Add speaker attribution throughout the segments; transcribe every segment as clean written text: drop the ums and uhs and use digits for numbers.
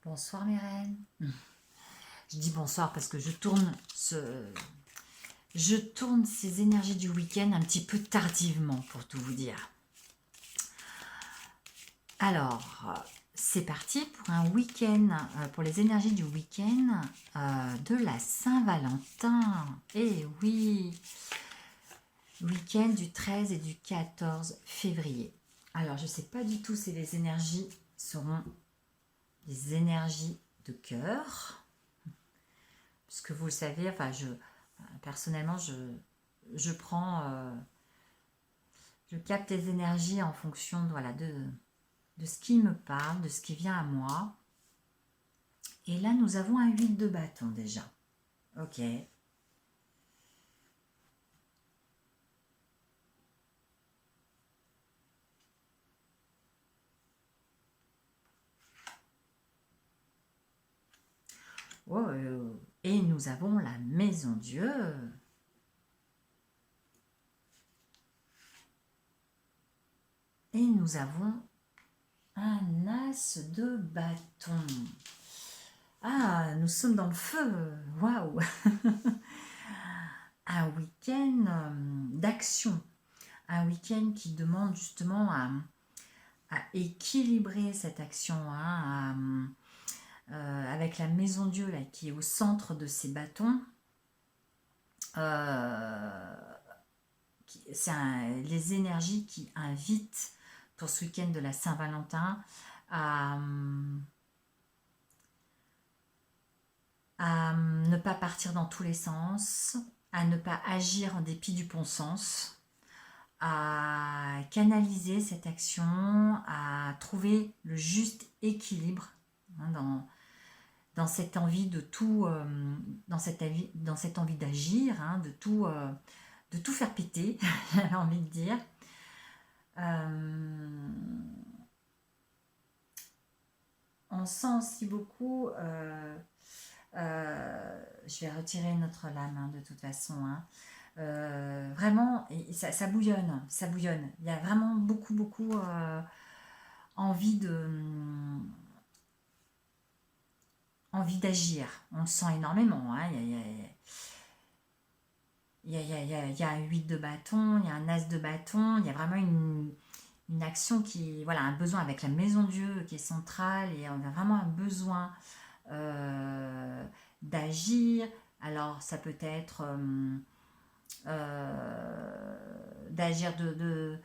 Speaker 1: Bonsoir mes reines. Je dis bonsoir parce que je tourne ces énergies du week-end un petit peu tardivement pour tout vous dire. Alors, c'est parti pour un week-end, pour les énergies du week-end de la Saint-Valentin. Eh oui, week-end du 13 et du 14 février. Alors, je ne sais pas du tout si les énergies seront des énergies de cœur. Parce que vous le savez, enfin, personnellement, je prends, je capte les énergies en fonction voilà, de ce qui me parle, de ce qui vient à moi. Et là, nous avons un 8 de bâton déjà. Ok. Oh, et nous avons la maison Dieu. Et nous avons un as de bâton. Ah, nous sommes dans le feu. Waouh. Un week-end d'action. Un week-end qui demande justement à équilibrer cette action, hein, avec la maison Dieu là, qui est au centre de ces bâtons. C'est les énergies qui invitent pour ce week-end de la Saint-Valentin à ne pas partir dans tous les sens, à ne pas agir en dépit du bon sens, à canaliser cette action, à trouver le juste équilibre hein, dans cette envie de tout, dans cette envie d'agir, hein, de tout faire péter, j'ai envie de dire. On sent aussi beaucoup, je vais retirer notre lame hein, de toute façon, hein. Vraiment, ça bouillonne, ça bouillonne. Il y a vraiment beaucoup envie d'agir. On le sent énormément. Hein. Il y a un 8 de bâton, il y a un as de bâton, il y a vraiment une action qui, voilà, un besoin avec la maison Dieu qui est centrale et on a vraiment un besoin d'agir. Alors ça peut être d'agir de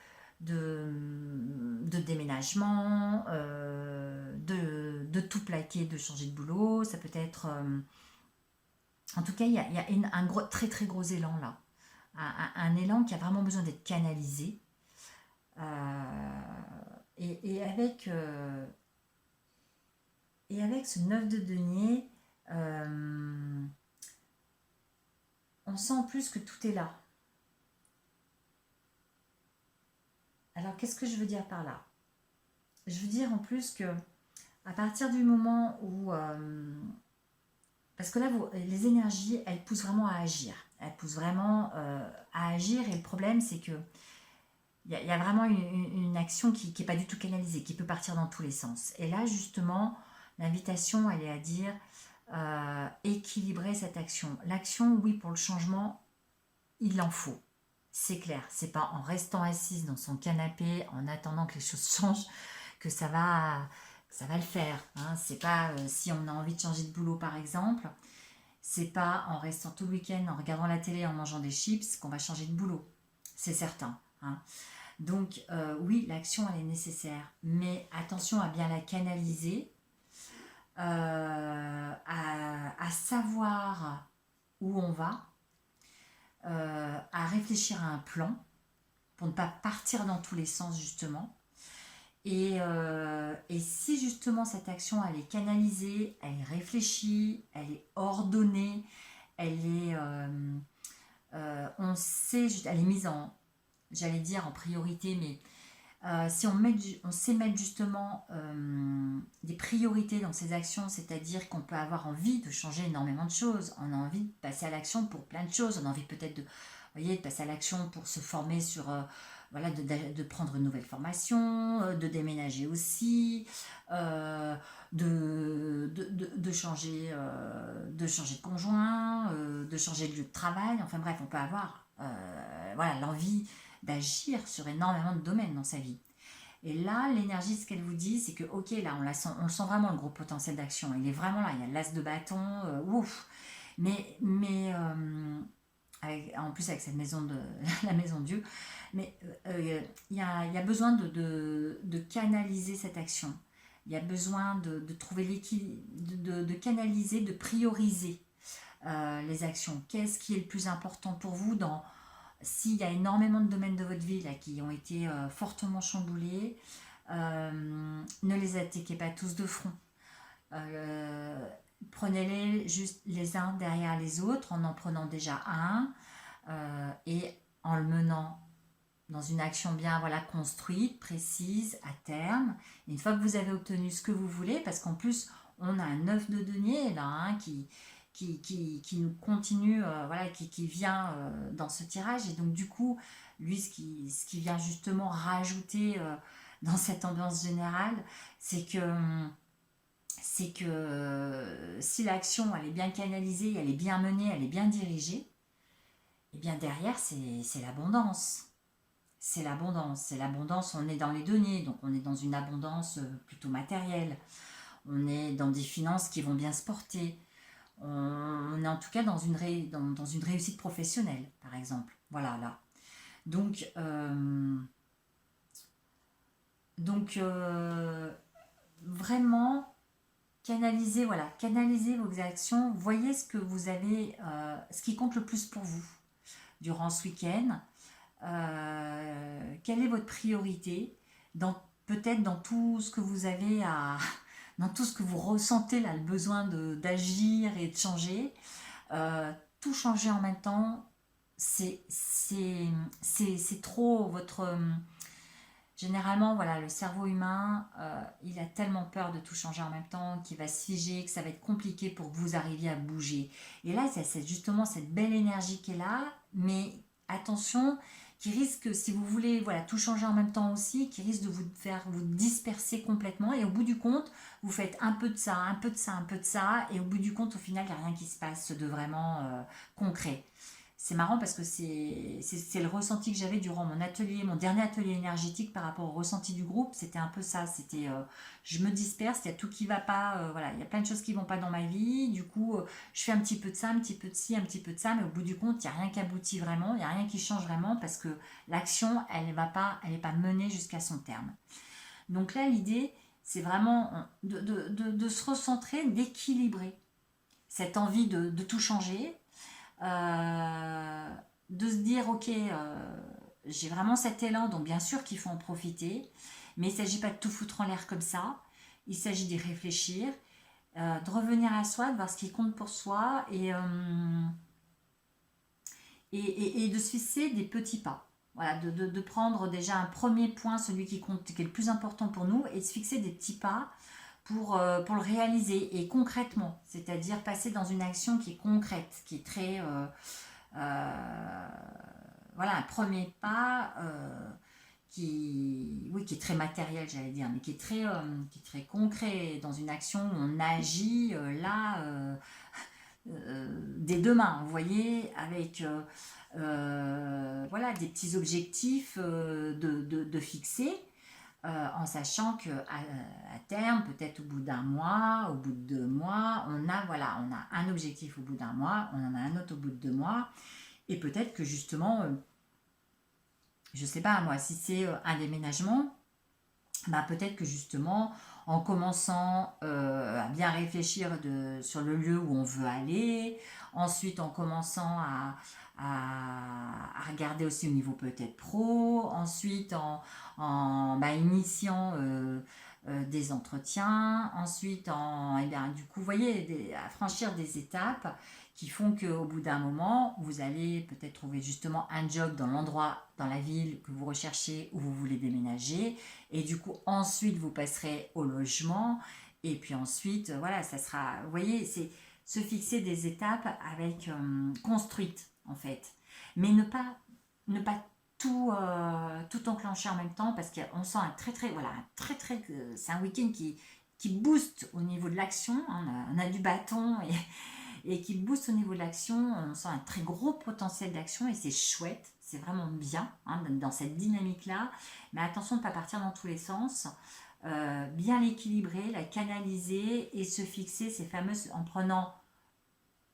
Speaker 1: déménagement, de tout plaquer, de changer de boulot. Ça peut être... en tout cas, il y a un gros, très très gros élan là. Un élan qui a vraiment besoin d'être canalisé. Et avec ce 9 de denier, on sent en plus que tout est là. Alors, qu'est-ce que je veux dire par là? Je veux dire en plus que à partir du moment où... parce que là, les énergies, elles poussent vraiment à agir. Elles poussent vraiment à agir. Et le problème, c'est que il y a vraiment une action qui n'est pas du tout canalisée, qui peut partir dans tous les sens. Et là, justement, l'invitation, elle est à dire équilibrer cette action. L'action, oui, pour le changement, il en faut. C'est clair. C'est pas en restant assise dans son canapé, en attendant que les choses changent, que ça va le faire. Hein. C'est pas si on a envie de changer de boulot, par exemple, c'est pas en restant tout le week-end, en regardant la télé, en mangeant des chips, qu'on va changer de boulot. C'est certain. Hein. Donc, oui, l'action, elle est nécessaire. Mais attention à bien la canaliser, à savoir où on va, à réfléchir à un plan pour ne pas partir dans tous les sens, justement. Et si justement cette action, elle est canalisée, elle est réfléchie, elle est ordonnée, elle est... on sait, elle est mise en... j'allais dire en priorité, mais si on sait mettre justement des priorités dans ces actions, c'est-à-dire qu'on peut avoir envie de changer énormément de choses, on a envie de passer à l'action pour plein de choses, on a envie peut-être de passer à l'action pour se former sur... voilà, de prendre une nouvelle formation, de déménager aussi, de de changer de conjoint, de changer de lieu de travail. Enfin bref, on peut avoir voilà, l'envie d'agir sur énormément de domaines dans sa vie. Et là, l'énergie, ce qu'elle vous dit, c'est que, ok, là, on le sent vraiment, le gros potentiel d'action. Il est vraiment là. Il y a l'as de bâton, ouf. En plus avec cette maison de la maison de Dieu, mais il y a besoin de canaliser cette action. Il y a besoin de trouver l'équilibre, de canaliser, de prioriser les actions. Qu'est-ce qui est le plus important pour vous s'il y a énormément de domaines de votre vie là, qui ont été fortement chamboulés, ne les attaquez pas tous de front. Prenez-les juste les uns derrière les autres en prenant déjà un et en le menant dans une action bien construite, précise, à terme. Et une fois que vous avez obtenu ce que vous voulez, parce qu'en plus on a un 9 de denier là, qui nous continue, qui vient dans ce tirage. Et donc du coup, lui, ce qui vient justement rajouter dans cette ambiance générale, c'est que si l'action elle est bien canalisée, elle est bien menée, elle est bien dirigée, et bien derrière c'est l'abondance. C'est l'abondance, on est dans les deniers, donc on est dans une abondance plutôt matérielle. On est dans des finances qui vont bien se porter. On est en tout cas dans une réussite professionnelle, par exemple. Voilà, là. Donc vraiment, canalisez vos actions. Voyez ce que vous avez, ce qui compte le plus pour vous durant ce week-end. Quelle est votre priorité peut-être dans tout ce que vous avez dans tout ce que vous ressentez là, le besoin d'agir et de changer. Tout changer en même temps, c'est trop votre... Généralement, voilà, le cerveau humain, il a tellement peur de tout changer en même temps qu'il va se figer, que ça va être compliqué pour que vous arriviez à bouger. Et là, c'est justement cette belle énergie qui est là, mais attention, qui risque, si vous voulez tout changer en même temps aussi, qui risque de vous faire vous disperser complètement. Et au bout du compte, vous faites un peu de ça, un peu de ça, un peu de ça, et au bout du compte, au final, il n'y a rien qui se passe de vraiment concret. C'est marrant parce que c'est le ressenti que j'avais durant mon dernier atelier énergétique par rapport au ressenti du groupe. C'était un peu ça. C'était je me disperse, il y a tout qui va pas. Il y a plein de choses qui vont pas dans ma vie. Du coup, je fais un petit peu de ça, un petit peu de ci, un petit peu de ça. Mais au bout du compte, il n'y a rien qui aboutit vraiment. Il n'y a rien qui change vraiment parce que l'action, elle n'est pas menée jusqu'à son terme. Donc là, l'idée, c'est vraiment de se recentrer, d'équilibrer cette envie de tout changer. De se dire ok, j'ai vraiment cet élan, donc bien sûr qu'il faut en profiter, mais il ne s'agit pas de tout foutre en l'air comme ça, il s'agit d'y réfléchir, de revenir à soi, de voir ce qui compte pour soi et de se fixer des petits pas. Voilà, de prendre déjà un premier point, celui qui compte, qui est le plus important pour nous, et de se fixer des petits pas pour le réaliser et concrètement, c'est-à-dire passer dans une action qui est concrète, qui est très un premier pas qui est très matériel, j'allais dire, mais qui est très concret, dans une action où on agit dès demain, vous voyez, avec des petits objectifs de fixer. En sachant que à terme, peut-être au bout d'un mois, au bout de 2 mois, on a un objectif au bout d'un mois, on en a un autre au bout de 2 mois, et peut-être que justement, je sais pas moi, si c'est un déménagement, peut-être que justement, en commençant à bien réfléchir sur le lieu où on veut aller, ensuite en commençant à regarder aussi au niveau peut-être pro, ensuite en initiant des entretiens, ensuite du coup, vous voyez, à franchir des étapes qui font qu'au bout d'un moment, vous allez peut-être trouver justement un job dans l'endroit, dans la ville que vous recherchez, où vous voulez déménager, et du coup, ensuite, vous passerez au logement, et puis ensuite, ça sera, vous voyez, c'est se fixer des étapes avec construites, en fait, mais ne pas tout enclencher en même temps, parce qu'on sent un très, c'est un week-end qui qui booste au niveau de l'action. Hein, on a du bâton et qui booste au niveau de l'action. On sent un très gros potentiel d'action et c'est chouette. C'est vraiment bien hein, dans cette dynamique-là. Mais attention de ne pas partir dans tous les sens. Bien l'équilibrer, la canaliser et se fixer ces fameuses, en prenant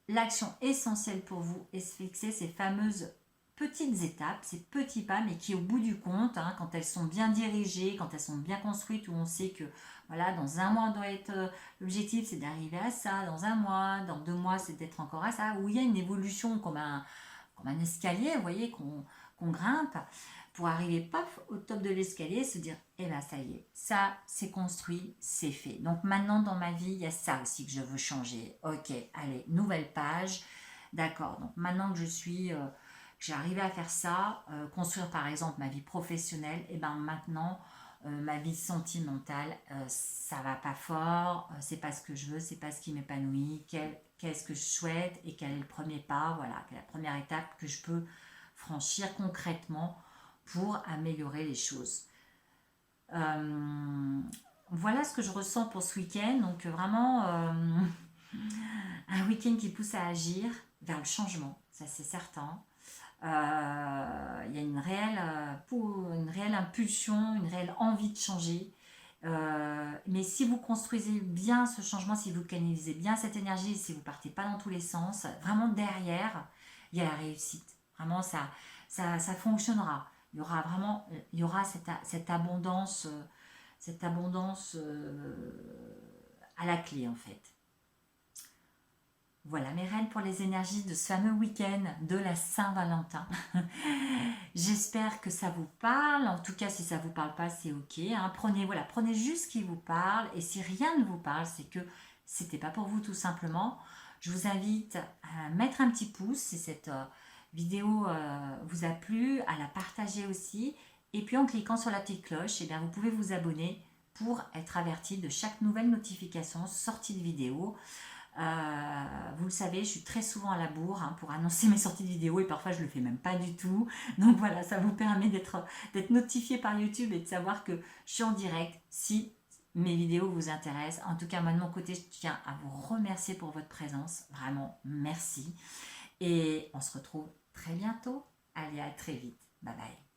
Speaker 1: l'action essentielle pour vous et se fixer ces fameuses petites étapes, ces petits pas, mais qui au bout du compte, hein, quand elles sont bien dirigées, quand elles sont bien construites, où on sait que voilà, dans un mois, on doit être l'objectif, c'est d'arriver à ça, dans un mois, dans 2 mois, c'est d'être encore à ça, où il y a une évolution comme un escalier, vous voyez, qu'on grimpe, pour arriver paf, au top de l'escalier, se dire, eh ben ça y est, ça c'est construit, c'est fait. Donc maintenant dans ma vie, il y a ça aussi que je veux changer. Ok, allez, nouvelle page, d'accord. Donc maintenant que j'ai arrivé à faire ça, construire par exemple ma vie professionnelle, et ben maintenant ma vie sentimentale, ça va pas fort, c'est pas ce que je veux, c'est pas ce qui m'épanouit, qu'est-ce que je souhaite et quel est le premier pas, voilà, quelle est la première étape que je peux franchir concrètement pour améliorer les choses. Voilà ce que je ressens pour ce week-end. Donc vraiment un week-end qui pousse à agir vers le changement, ça c'est certain. Il y a une réelle impulsion, une réelle envie de changer. Mais si vous construisez bien ce changement, si vous canalisez bien cette énergie, si vous partez pas dans tous les sens, vraiment derrière, il y a la réussite. Vraiment, ça fonctionnera. Il y aura cette abondance à la clé en fait. Voilà mes reines pour les énergies de ce fameux week-end de la Saint-Valentin. J'espère que ça vous parle. En tout cas, si ça ne vous parle pas, c'est ok. Hein. Prenez juste ce qui vous parle. Et si rien ne vous parle, c'est que c'était pas pour vous tout simplement. Je vous invite à mettre un petit pouce si cette vidéo vous a plu, à la partager aussi. Et puis en cliquant sur la petite cloche, eh bien, vous pouvez vous abonner pour être averti de chaque nouvelle notification sortie de vidéo. Vous le savez, je suis très souvent à la bourre hein, pour annoncer mes sorties de vidéos et parfois je le fais même pas du tout. Donc voilà, ça vous permet d'être notifié par YouTube et de savoir que je suis en direct si mes vidéos vous intéressent. En tout cas, moi de mon côté, je tiens à vous remercier pour votre présence. Vraiment, merci. Et on se retrouve très bientôt. Allez, à très vite. Bye bye.